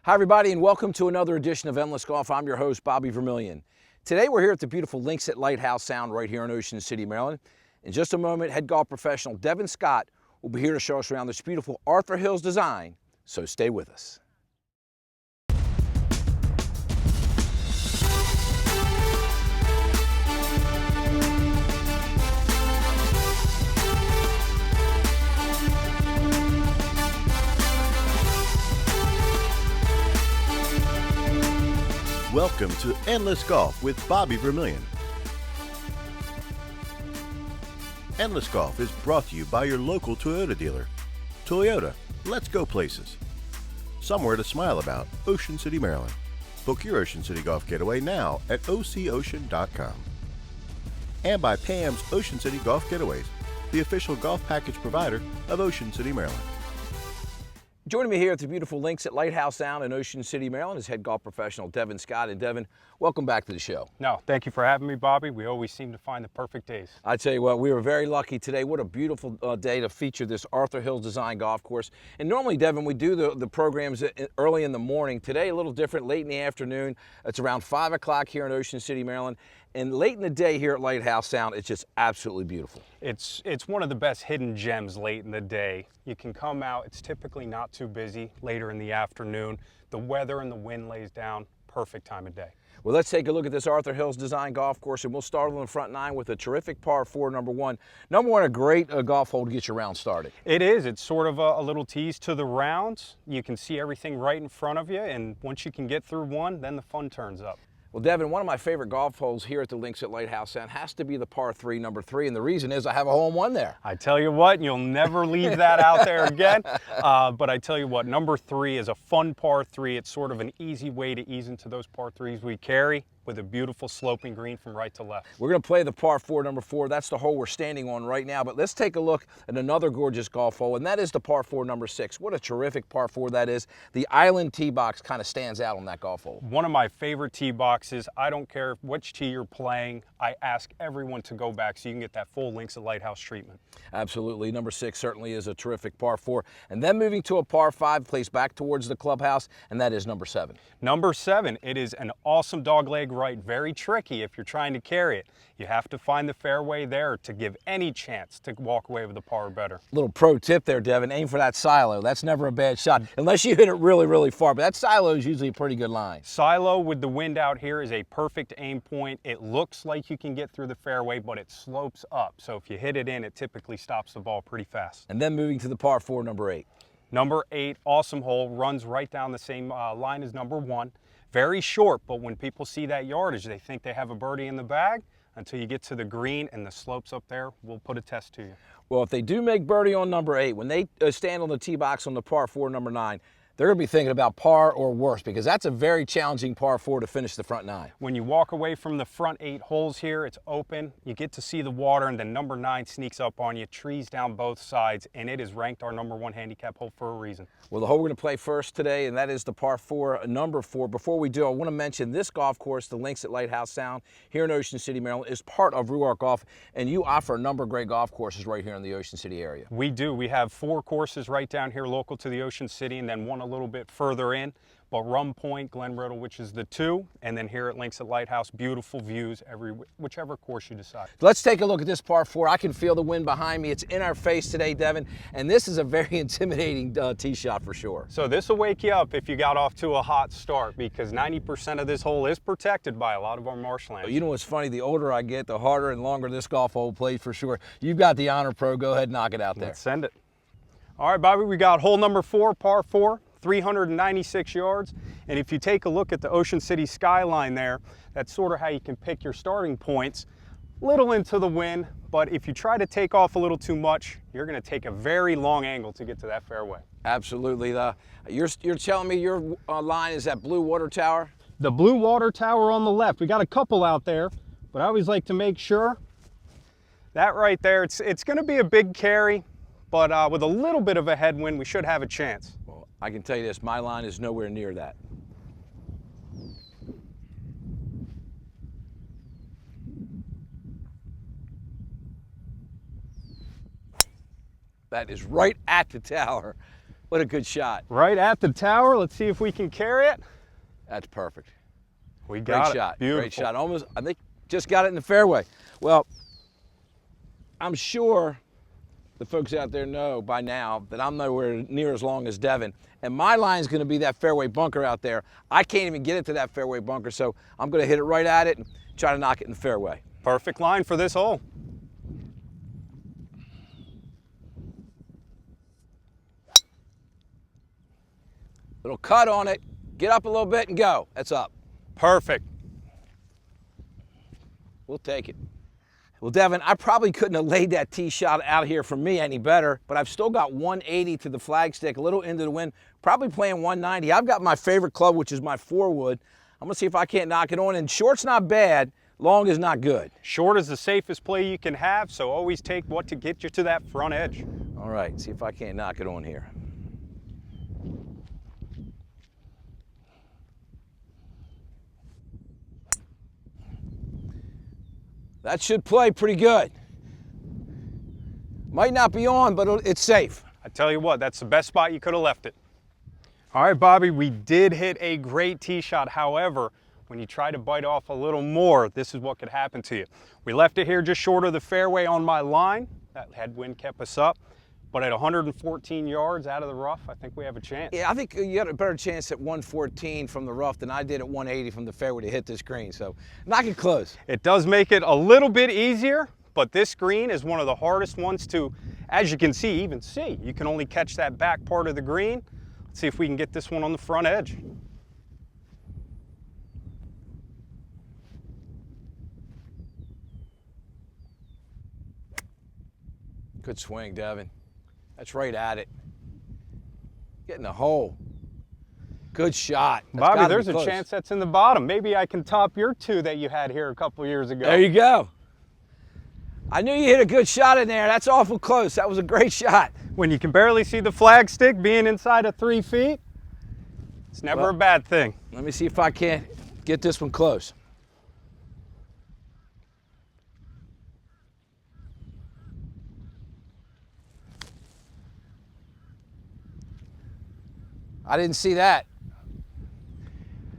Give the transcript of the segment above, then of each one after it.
Hi everybody and welcome to another edition of Endless Golf. I'm your host, Bobby Vermillion. Today we're here at the beautiful links at Lighthouse Sound right here in Ocean City, Maryland. In just a moment, head golf professional Devin Scott will be here to show us around this beautiful Arthur Hills design, so stay with us. Welcome to Endless Golf with Bobby Vermillion. Endless Golf is brought to you by your local Toyota dealer. Toyota, let's go places. Somewhere to smile about, Ocean City, Maryland. Book your Ocean City golf getaway now at ococean.com. And by Pam's Ocean City Golf Getaways, the official golf package provider of Ocean City, Maryland. Joining me here at the beautiful links at Lighthouse Sound in Ocean City, Maryland is head golf professional Devin Scott. And Devin, welcome back to the show. No, thank you for having me, Bobby. We always seem to find the perfect days. I tell you what, we were very lucky today. What a beautiful day to feature this Arthur Hills design golf course. And normally, Devin, we do the programs early in the morning. Today, a little different, late in the afternoon. It's around 5 o'clock here in Ocean City, Maryland. And late in the day here at Lighthouse Sound, it's just absolutely beautiful. It's one of the best hidden gems late in the day. You can come out, it's typically not too busy later in the afternoon. The weather and the wind lays down, perfect time of day. Well, let's take a look at this Arthur Hills design golf course, and we'll start on the front nine with a terrific par 4, number one. Number one, a great golf hole to get your round started. It is. It's sort of a little tease to the rounds. You can see everything right in front of you, and once you can get through one, then the fun turns up. Well, Devin, one of my favorite golf holes here at the links at Lighthouse Sound has to be the par 3, number 3, and the reason is I have a hole-in-one there. I tell you what, you'll never leave that out there again. But I tell you what, number 3 is a fun par 3. It's sort of an easy way to ease into those par 3s we carry, with a beautiful sloping green from right to left. We're going to play the par 4, number 4. That's the hole we're standing on right now. But let's take a look at another gorgeous golf hole, and that is the par 4, number 6. What a terrific par 4 that is. The island tee box kind of stands out on that golf hole. One of my favorite tee boxes. I don't care which tee you're playing. I ask everyone to go back so you can get that full links at Lighthouse treatment. Absolutely. Number 6 certainly is a terrific par 4. And then moving to a par 5, plays back towards the clubhouse, and that is number 7. Number 7, it is an awesome dogleg right, very tricky if you're trying to carry it. You have to find the fairway there to give any chance to walk away with a par or better. Little pro tip there, Devin, aim for that silo. That's never a bad shot, unless you hit it really, really far, but that silo is usually a pretty good line. Silo with the wind out here is a perfect aim point. It looks like you can get through the fairway, but it slopes up, so if you hit it in, it typically stops the ball pretty fast. And then moving to the par 4, number 8. Number 8, awesome hole, runs right down the same line as number 1. Very short, but when people see that yardage, they think they have a birdie in the bag until you get to the green and the slopes up there will put a test to you. Well, if they do make birdie on number 8, when they stand on the tee box on the par 4, number 9, they're going to be thinking about par or worse, because that's a very challenging par 4 to finish the front 9. When you walk away from the front 8 holes here, it's open. You get to see the water, and then number 9 sneaks up on you, trees down both sides, and it is ranked our number 1 handicap hole for a reason. Well, the hole we're going to play first today, and that is the par 4, number 4. Before we do, I want to mention this golf course, the links at Lighthouse Sound here in Ocean City, Maryland, is part of Ruark Golf, and you offer a number of great golf courses right here in the Ocean City area. We do. We have 4 courses right down here local to the Ocean City, and then one a little bit further in. But Rum Point, Glen Riddle, which is the 2, and then here at links at Lighthouse, beautiful views whichever course you decide. Let's take a look at this par 4. I can feel the wind behind me. It's in our face today, Devin, and this is a very intimidating tee shot for sure. So this will wake you up if you got off to a hot start, because 90% of this hole is protected by a lot of our marshlands. You know what's funny? The older I get, the harder and longer this golf hole plays for sure. You've got the honor pro. Go ahead and knock it out there. Let's send it. All right, Bobby, we got hole number 4, par 4. 396 yards, and if you take a look at the Ocean City skyline there, that's sort of how you can pick your starting points. Little into the wind, but if you try to take off a little too much, you're going to take a very long angle to get to that fairway. Absolutely. You're telling me your line is that blue water tower? The blue water tower on the left. We got a couple out there, but I always like to make sure that right there, it's going to be a big carry, but with a little bit of a headwind, we should have a chance. Well, I can tell you this, my line is nowhere near that. That is right at the tower. What a good shot. Right at the tower. Let's see if we can carry it. That's perfect. We got Great it. shot. Beautiful. Great shot. Almost, I think, just got it in the fairway. Well, I'm sure the folks out there know by now that I'm nowhere near as long as Devin, and my line is going to be that fairway bunker out there. I can't even get it to that fairway bunker, so I'm going to hit it right at it and try to knock it in the fairway. Perfect line for this hole. Little cut on it, get up a little bit and go. That's up. Perfect. We'll take it. Well, Devin, I probably couldn't have laid that tee shot out here for me any better, but I've still got 180 to the flagstick, a little into the wind, probably playing 190. I've got my favorite club, which is my 4-wood. I'm gonna see if I can't knock it on, and short's not bad, long is not good. Short is the safest play you can have, so always take what to get you to that front edge. All right, see if I can't knock it on here. That should play pretty good. Might not be on, but it's safe. I tell you what, that's the best spot you could have left it. All right, Bobby, we did hit a great tee shot. However, when you try to bite off a little more, this is what could happen to you. We left it here just short of the fairway on my line. That headwind kept us up. But at 114 yards out of the rough, I think we have a chance. Yeah, I think you had a better chance at 114 from the rough than I did at 180 from the fairway to hit this green. So knock it close. It does make it a little bit easier, but this green is one of the hardest ones to, as you can see, even see. You can only catch that back part of the green. Let's see if we can get this one on the front edge. Good swing, Devin. That's right at it. Getting the hole. Good shot. That's Bobby, gotta there's be a close. chance that's in the bottom. Maybe I can top your 2 that you had here a couple years ago. There you go. I knew you hit a good shot in there. That's awful close. That was a great shot. When you can barely see the flagstick being inside of 3 feet, it's never a bad thing. Let me see if I can't get this one close. I didn't see that.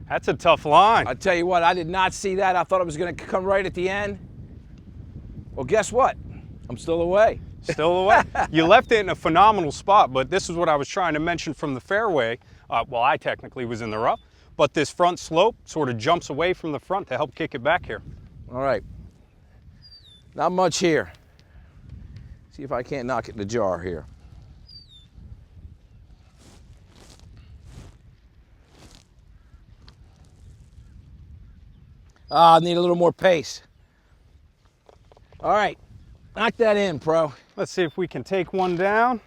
That's a tough line. I tell you what, I did not see that. I thought it was going to come right at the end. Well, guess what? I'm still away. Still away. You left it in a phenomenal spot, but this is what I was trying to mention from the fairway. Well, I technically was in the rough, but this front slope sort of jumps away from the front to help kick it back here. All right. Not much here. See if I can't knock it in the jar here. I need a little more pace. All right, knock that in, pro. Let's see if we can take one down.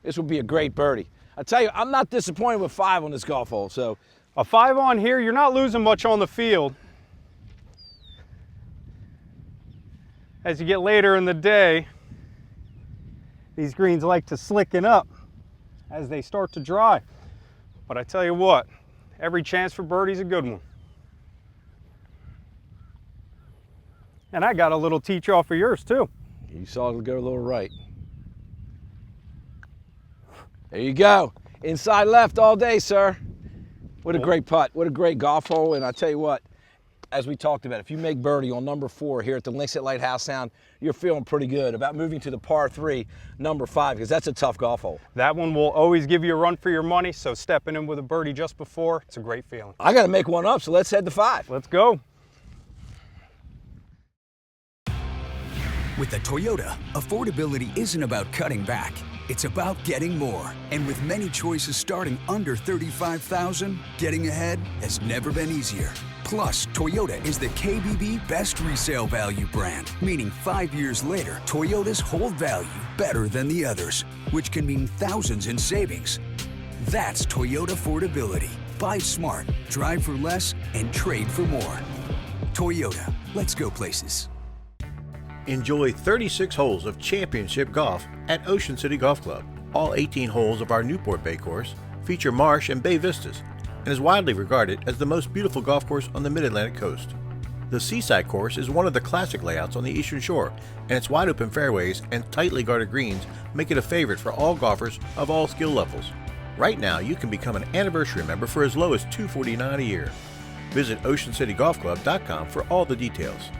This will be a great birdie. I tell you, I'm not disappointed with 5 on this golf hole, so. A 5 on here, you're not losing much on the field. As you get later in the day, these greens like to slicken up as they start to dry. But I tell you what, every chance for birdie's a good one. And I got a little teach off of yours too. You saw it go a little right. There you go. Inside left all day, sir. What a great putt. What a great golf hole. And I tell you what, as we talked about, if you make birdie on number 4 here at the Links at Lighthouse Sound, you're feeling pretty good about moving to the par 3, number 5, because that's a tough golf hole. That one will always give you a run for your money, so stepping in with a birdie just before, it's a great feeling. I got to make one up, so let's head to 5. Let's go. With the Toyota, affordability isn't about cutting back. It's about getting more. And with many choices starting under $35,000, getting ahead has never been easier. Plus, Toyota is the KBB Best Resale Value brand, meaning 5 years later, Toyotas hold value better than the others, which can mean thousands in savings. That's Toyota affordability. Buy smart, drive for less, and trade for more. Toyota, let's go places. Enjoy 36 holes of championship golf at Ocean City Golf Club. All 18 holes of our Newport Bay course feature marsh and bay vistas and is widely regarded as the most beautiful golf course on the Mid-Atlantic coast. The Seaside course is one of the classic layouts on the Eastern Shore, and its wide open fairways and tightly guarded greens make it a favorite for all golfers of all skill levels. Right now, you can become an anniversary member for as low as $249 a year. Visit OceanCityGolfClub.com for all the details.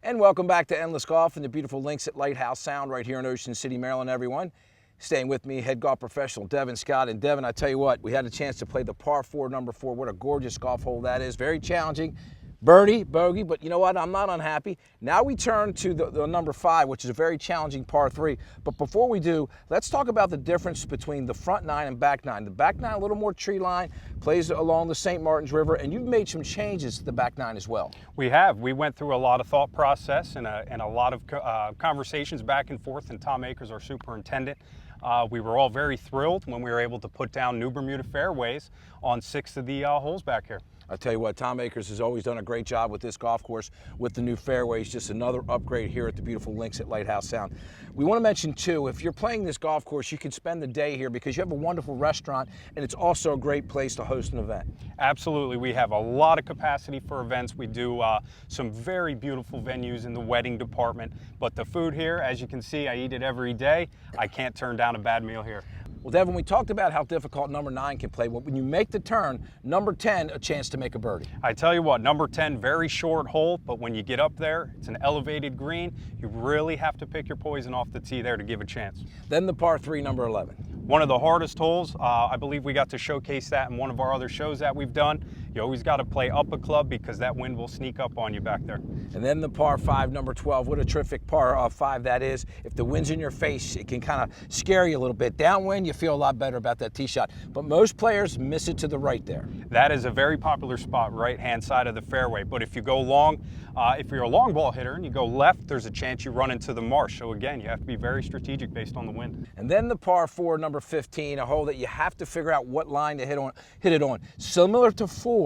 And welcome back to Endless Golf and the beautiful links at Lighthouse Sound right here in Ocean City, Maryland, everyone. Staying with me, head golf professional Devin Scott. And Devin, I tell you what, we had a chance to play the par 4, number 4. What a gorgeous golf hole that is. Very challenging. Birdie, bogey, but you know what? I'm not unhappy. Now we turn to the number 5, which is a very challenging par 3. But before we do, let's talk about the difference between the front 9 and back 9. The back 9, a little more tree line, plays along the St. Martin's River, and you've made some changes to the back 9 as well. We have. We went through a lot of thought process and a lot of conversations back and forth, and Tom Akers, our superintendent, we were all very thrilled when we were able to put down new Bermuda fairways on 6 of the holes back here. I'll tell you what, Tom Akers has always done a great job with this golf course with the new fairways. Just another upgrade here at the beautiful links at Lighthouse Sound. We want to mention too, if you're playing this golf course, you can spend the day here because you have a wonderful restaurant and it's also a great place to host an event. Absolutely. We have a lot of capacity for events. We do some very beautiful venues in the wedding department, but the food here, as you can see, I eat it every day. I can't turn down a bad meal here. Well, Devin, we talked about how difficult number 9 can play. When you make the turn, number 10, a chance to make a birdie. I tell you what, number 10, very short hole, but when you get up there, it's an elevated green. You really have to pick your poison off the tee there to give a chance. Then the par 3, number 11. One of the hardest holes. I believe we got to showcase that in one of our other shows that we've done. You always got to play up a club because that wind will sneak up on you back there. And then the par 5, number 12. What a terrific par 5 that is. If the wind's in your face, it can kind of scare you a little bit. Downwind, you feel a lot better about that tee shot. But most players miss it to the right there. That is a very popular spot, right-hand side of the fairway. But if you go long, if you're a long ball hitter and you go left, there's a chance you run into the marsh. So again, you have to be very strategic based on the wind. And then the par 4, number 15, a hole that you have to figure out what line to hit it on. Similar to 4,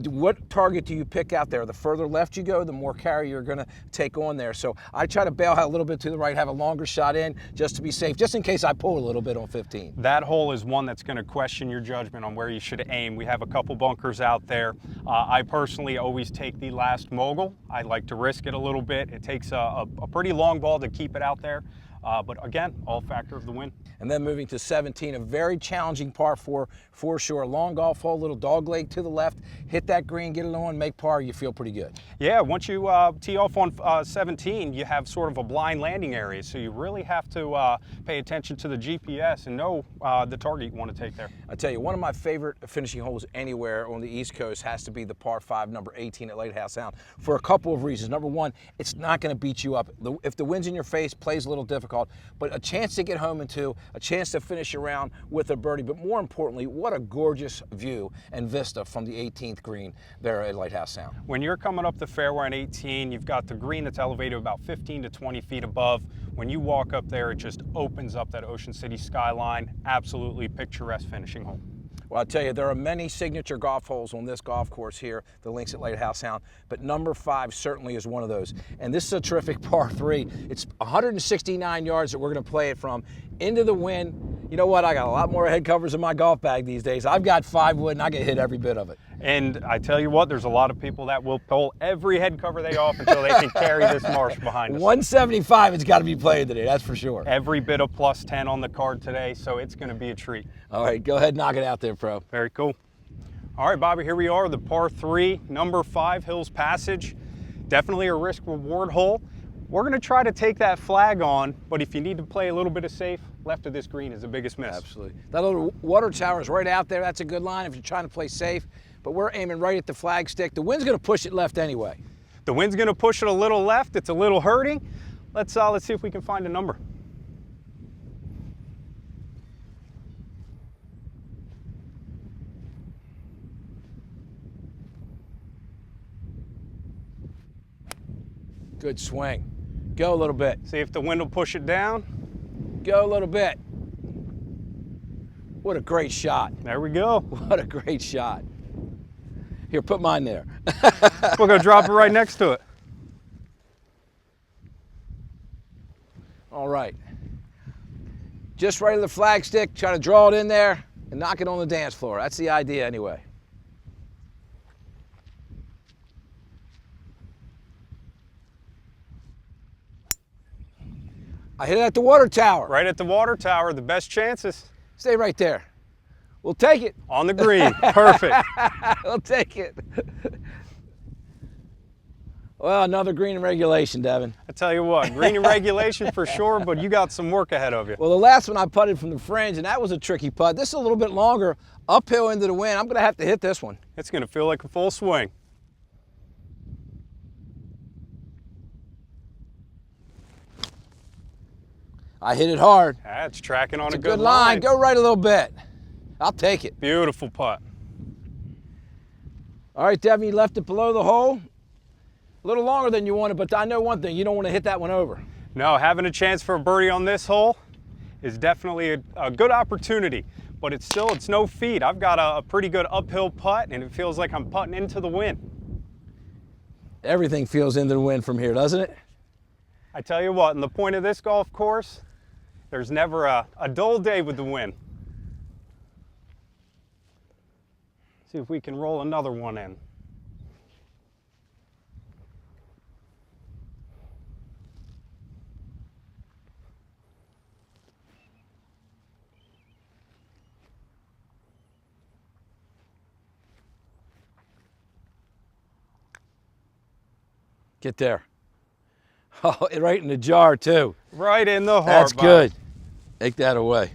what target do you pick out there? The further left you go, the more carry you're going to take on there. So I try to bail out a little bit to the right, have a longer shot in just to be safe, just in case I pull a little bit on 15. That hole is one that's going to question your judgment on where you should aim. We have a couple bunkers out there. I personally always take the last mogul. I like to risk it a little bit. It takes a pretty long ball to keep it out there. But again, all factor of the wind. And then moving to 17, a very challenging par 4 for sure. Long golf hole, little dog leg to the left, hit that green, get it on, make par, you feel pretty good. Yeah, once you tee off on 17, you have sort of a blind landing area, so you really have to pay attention to the GPS and know the target you want to take there. I tell you, one of my favorite finishing holes anywhere on the East Coast has to be the par 5, number 18 at Lighthouse Sound for a couple of reasons. Number one, it's not going to beat you up. If the wind's in your face, plays a little difficult, but a chance to get home in 2, a chance to finish around with a birdie, but more importantly, what a gorgeous view and vista from the 18th green there at Lighthouse Sound. When you're coming up the fairway on 18, you've got the green that's elevated about 15 to 20 feet above. When you walk up there, it just opens up that Ocean City skyline. Absolutely picturesque finishing hole. Well, I'll tell you, there are many signature golf holes on this golf course here, the links at Lighthouse Sound, but number 5 certainly is one of those. And this is a terrific par 3. It's 169 yards that we're going to play it from into the wind. You know what? I got a lot more head covers in my golf bag these days. I've got 5 wood and I get hit every bit of it. And I tell you what, there's a lot of people that will pull every head cover they off until they can carry this marsh behind us. 175 it's got to be played today, that's for sure. Every bit of plus 10 on the card today, so it's going to be a treat. All right, go ahead, knock it out there, pro. Very cool. All right, Bobby, here we are, the par 3, number 5, Hills Passage. Definitely a risk-reward hole. We're going to try to take that flag on, but if you need to play a little bit of safe, left of this green is the biggest miss. Absolutely. That little water tower is right out there. That's a good line if you're trying to play safe, but we're aiming right at the flag stick. The wind's going to push it left anyway. The wind's going to push it a little left. It's a little hurting. Let's see if we can find a number. Good swing. Go a little bit. See if the wind will push it down. Go a little bit. What a great shot. There we go. What a great shot. Here, put mine there. We're going to drop it right next to it. All right. Just right of the flag stick, try to draw it in there and knock it on the dance floor. That's the idea anyway. I hit it at the water tower. Right at the water tower, the best chances. Stay right there. We'll take it. On the green, perfect. We'll take it. Well, another green in regulation, Devin. I tell you what, green in regulation for sure, but you got some work ahead of you. Well, the last one I putted from the fringe, and that was a tricky putt. This is a little bit longer, uphill into the wind. I'm going to have to hit this one. It's going to feel like a full swing. I hit it hard. That's tracking on It's a good line. Go right a little bit. I'll take it. Beautiful putt. All right, Devin, you left it below the hole. A little longer than you wanted, but I know one thing. You don't want to hit that one over. No, having a chance for a birdie on this hole is definitely a good opportunity, but it's no feat. I've got a pretty good uphill putt, and it feels like I'm putting into the wind. Everything feels into the wind from here, doesn't it? I tell you what, and the point of this golf course, there's never a dull day with the wind. See if we can roll another one in. Get there. Oh, right in the jar, too. Right in the heart. That's Bob. good. Take that away.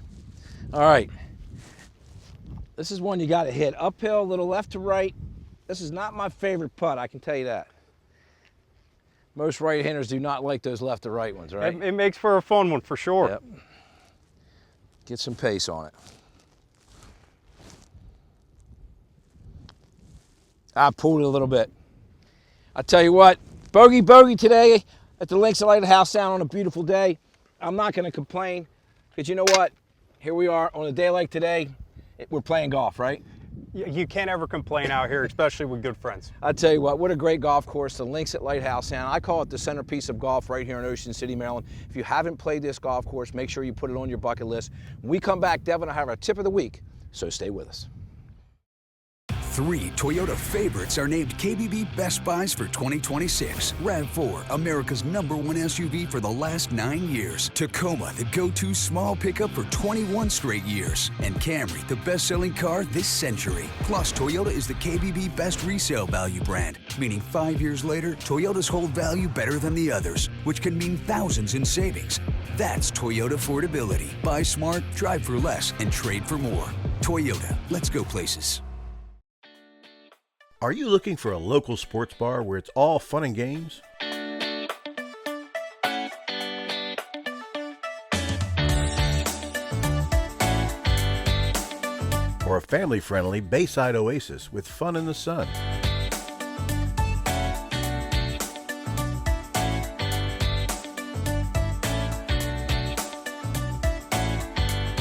All right. This is one you got to hit. Uphill, a little left to right. This is not my favorite putt, I can tell you that. Most right-handers do not like those left to right ones, right? It makes for a fun one for sure. Yep. Get some pace on it. I pulled it a little bit. I tell you what, bogey today at the Links at Lighthouse Sound on a beautiful day. I'm not going to complain because you know what? Here we are on a day like today. We're playing golf, right? You can't ever complain out here, especially with good friends. I tell you what a great golf course, the Links at Lighthouse Sound. I call it the centerpiece of golf right here in Ocean City, Maryland. If you haven't played this golf course, make sure you put it on your bucket list. When we come back, Devin will have our tip of the week, so stay with us. 3 Toyota favorites are named KBB Best Buys for 2026. RAV4, America's #1 SUV for the last 9 years. Tacoma, the go-to small pickup for 21 straight years. And Camry, the best-selling car this century. Plus, Toyota is the KBB Best Resale Value brand, meaning 5 years later, Toyotas hold value better than the others, which can mean thousands in savings. That's Toyota affordability. Buy smart, drive for less, and trade for more. Toyota, let's go places. Are you looking for a local sports bar where it's all fun and games? Or a family-friendly Bayside oasis with fun in the sun?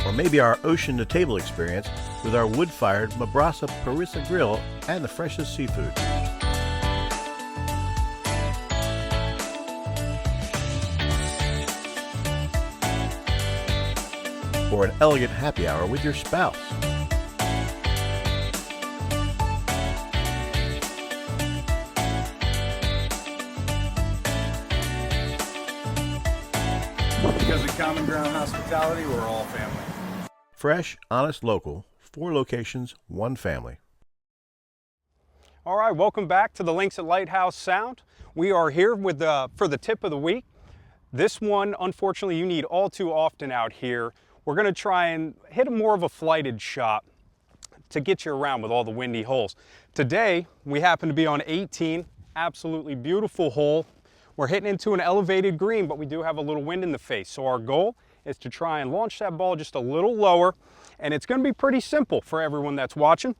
Or maybe our ocean-to-table experience with our wood-fired Mabrasa Parissa grill and the freshest seafood. Or an elegant happy hour with your spouse. Because of Common Ground Hospitality, we're all family. Fresh, honest, local, 4 locations, 1 family. All right, welcome back to the Links at Lighthouse Sound. We are here with for the tip of the week. This one, unfortunately, you need all too often out here. We're going to try and hit more of a flighted shot to get you around with all the windy holes. Today, we happen to be on 18, absolutely beautiful hole. We're hitting into an elevated green, but we do have a little wind in the face. So our goal is to try and launch that ball just a little lower, and it's going to be pretty simple for everyone that's watching.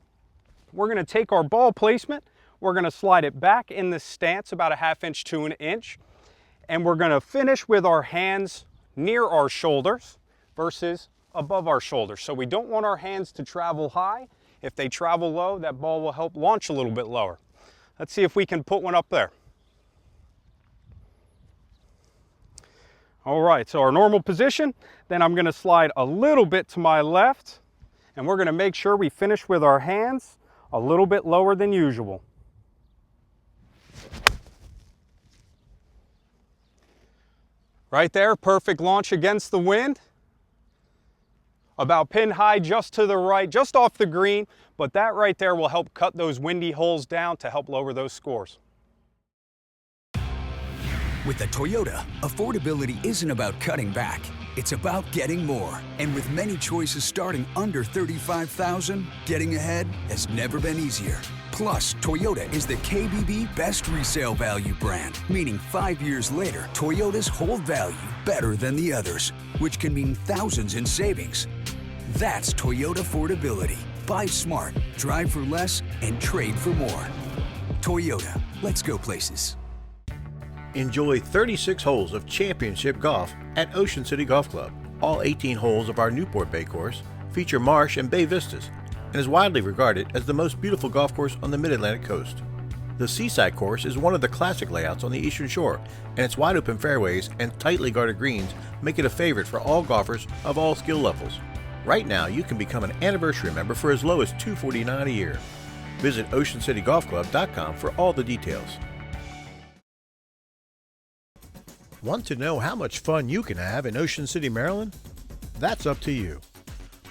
We're going to take our ball placement, we're going to slide it back in the stance about a 1/2 inch to 1 inch, and we're going to finish with our hands near our shoulders versus above our shoulders. So we don't want our hands to travel high. If they travel low, that ball will help launch a little bit lower. Let's see if we can put one up there. All right, so our normal position, then I'm going to slide a little bit to my left, and we're going to make sure we finish with our hands a little bit lower than usual. Right there, perfect launch against the wind. About pin high, just to the right, just off the green, but that right there will help cut those windy holes down to help lower those scores. With the Toyota, affordability isn't about cutting back. It's about getting more. And with many choices starting under $35,000, getting ahead has never been easier. Plus, Toyota is the KBB Best Resale Value brand, meaning 5 years later, Toyotas hold value better than the others, which can mean thousands in savings. That's Toyota affordability. Buy smart, drive for less, and trade for more. Toyota, let's go places. Enjoy 36 holes of championship golf at Ocean City Golf Club. All 18 holes of our Newport Bay course feature marsh and bay vistas and is widely regarded as the most beautiful golf course on the Mid-Atlantic coast. The Seaside course is one of the classic layouts on the Eastern Shore, and its wide open fairways and tightly guarded greens make it a favorite for all golfers of all skill levels. Right now, you can become an anniversary member for as low as $249 a year. Visit OceanCityGolfClub.com for all the details. Want to know how much fun you can have in Ocean City, Maryland? That's up to you.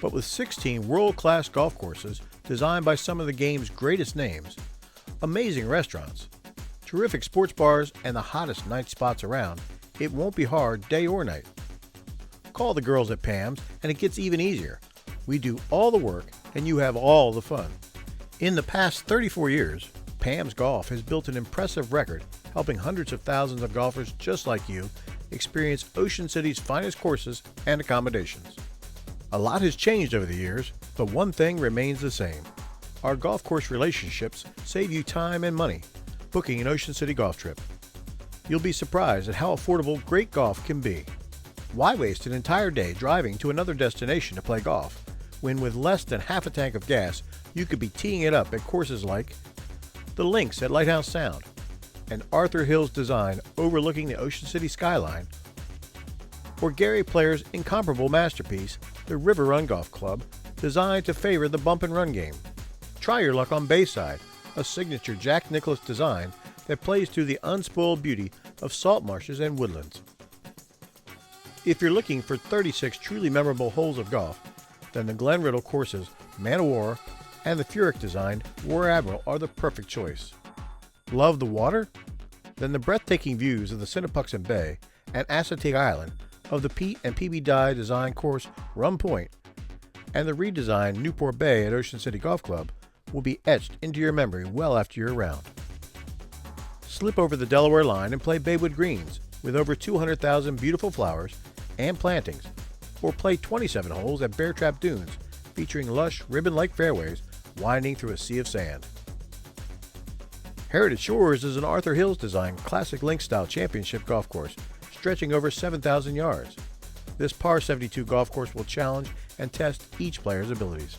But with 16 world-class golf courses designed by some of the game's greatest names, amazing restaurants, terrific sports bars, and the hottest night spots around, it won't be hard day or night. Call the girls at Pam's and it gets even easier. We do all the work and you have all the fun. In the past 34 years, Pam's Golf has built an impressive record, helping hundreds of thousands of golfers just like you experience Ocean City's finest courses and accommodations. A lot has changed over the years, but one thing remains the same. Our golf course relationships save you time and money booking an Ocean City golf trip. You'll be surprised at how affordable great golf can be. Why waste an entire day driving to another destination to play golf, when with less than half a tank of gas, you could be teeing it up at courses like the Links at Lighthouse Sound, and Arthur Hill's design overlooking the Ocean City skyline, or Gary Player's incomparable masterpiece, the River Run Golf Club, designed to favor the bump and run game. Try your luck on Bayside, a signature Jack Nicklaus design that plays through the unspoiled beauty of salt marshes and woodlands. If you're looking for 36 truly memorable holes of golf, then the Glen Riddle courses Man o' War and the Furyk designed War Admiral are the perfect choice. Love the water? Then the breathtaking views of the Sinnepuxon Bay and Assateague Island of the Pete and PB Dye design course Rum Point and the redesigned Newport Bay at Ocean City Golf Club will be etched into your memory well after you're around. Slip over the Delaware line and play Baywood Greens with over 200,000 beautiful flowers and plantings, or play 27 holes at Bear Trap Dunes featuring lush ribbon-like fairways winding through a sea of sand. Heritage Shores is an Arthur Hills designed classic link-style championship golf course stretching over 7,000 yards. This par 72 golf course will challenge and test each player's abilities.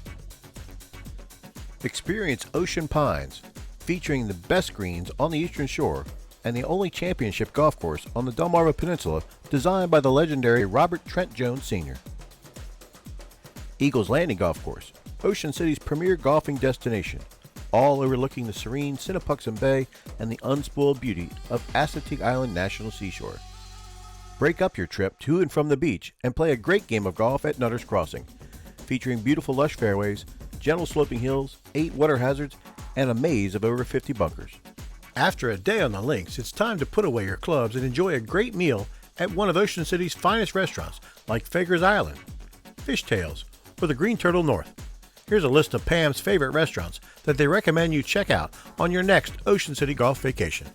Experience Ocean Pines, featuring the best greens on the Eastern Shore and the only championship golf course on the Delmarva Peninsula designed by the legendary Robert Trent Jones Sr. Eagles Landing Golf Course, Ocean City's premier golfing destination, all overlooking the serene Sinnepuxon Bay and the unspoiled beauty of Assateague Island National Seashore. Break up your trip to and from the beach and play a great game of golf at Nutter's Crossing, featuring beautiful lush fairways, gentle sloping hills, 8 water hazards, and a maze of over 50 bunkers. After a day on the links, it's time to put away your clubs and enjoy a great meal at one of Ocean City's finest restaurants like Fager's Island, Fishtails, or the Green Turtle North. Here's a list of Pam's favorite restaurants that they recommend you check out on your next Ocean City golf vacation.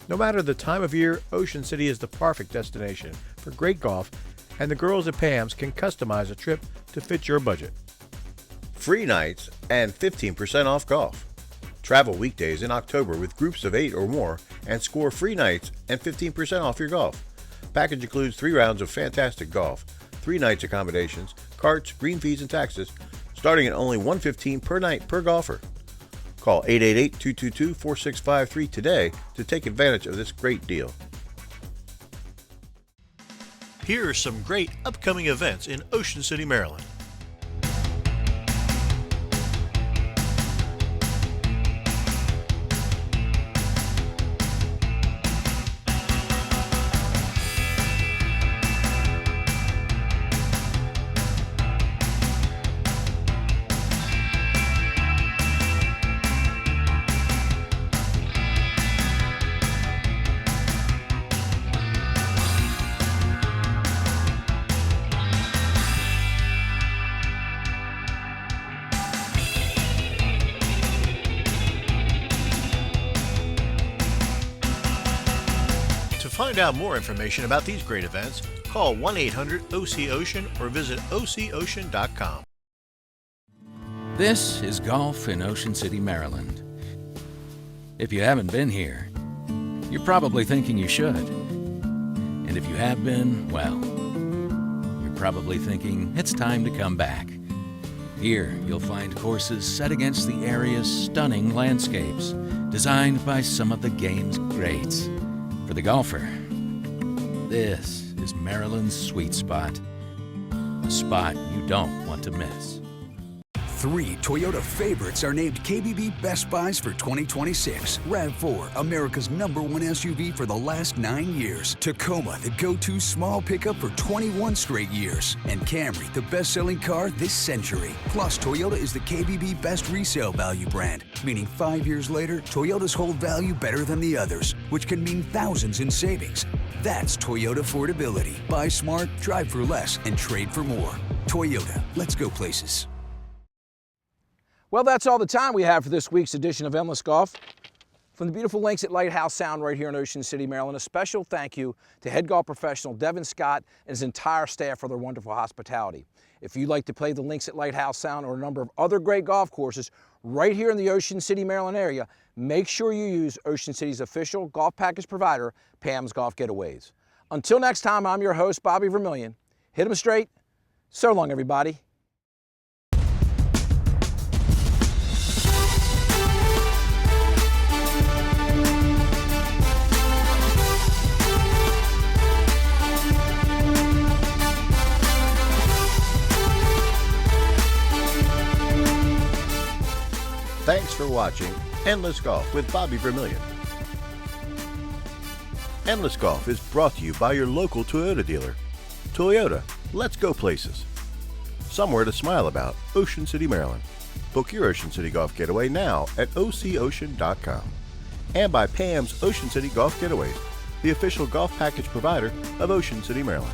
No matter the time of year, Ocean City is the perfect destination for great golf, and the girls at Pam's can customize a trip to fit your budget. Free nights and 15% off golf. Travel weekdays in October with groups of 8 or more and score free nights and 15% off your golf. Package includes 3 rounds of fantastic golf, 3 nights accommodations, carts, green fees, and taxes, starting at only $115 per night per golfer. Call 888-222-4653 today to take advantage of this great deal. Here are some great upcoming events in Ocean City, Maryland. find out more information about these great events, call 1-800-OC-OCEAN or visit OCOcean.com. This is golf in Ocean City, Maryland. If you haven't been here, you're probably thinking you should. And if you have been, well, you're probably thinking it's time to come back. Here, you'll find courses set against the area's stunning landscapes, designed by some of the game's greats. For the golfer, this is Maryland's sweet spot, a spot you don't want to miss. 3 Toyota favorites are named KBB Best Buys for 2026. RAV4, America's #1 SUV for the last 9 years. Tacoma, the go-to small pickup for 21 straight years. And Camry, the best-selling car this century. Plus, Toyota is the KBB Best Resale Value brand, meaning 5 years later, Toyotas hold value better than the others, which can mean thousands in savings. That's Toyota affordability. Buy smart, drive for less, and trade for more. Toyota, let's go places. Well, that's all the time we have for this week's edition of Endless Golf. From the beautiful links at Lighthouse Sound right here in Ocean City, Maryland, a special thank you to head golf professional Devin Scott and his entire staff for their wonderful hospitality. If you'd like to play the links at Lighthouse Sound or a number of other great golf courses right here in the Ocean City, Maryland area, make sure you use Ocean City's official golf package provider, Pam's Golf Getaways. Until next time, I'm your host, Bobby Vermillion. Hit 'em straight. So long, everybody. Thanks for watching Endless Golf with Bobby Vermillion. Endless Golf is brought to you by your local Toyota dealer. Toyota, let's go places. Somewhere to smile about, Ocean City, Maryland. Book your Ocean City Golf Getaway now at OCOcean.com. And by Pam's Ocean City Golf Getaways, the official golf package provider of Ocean City, Maryland.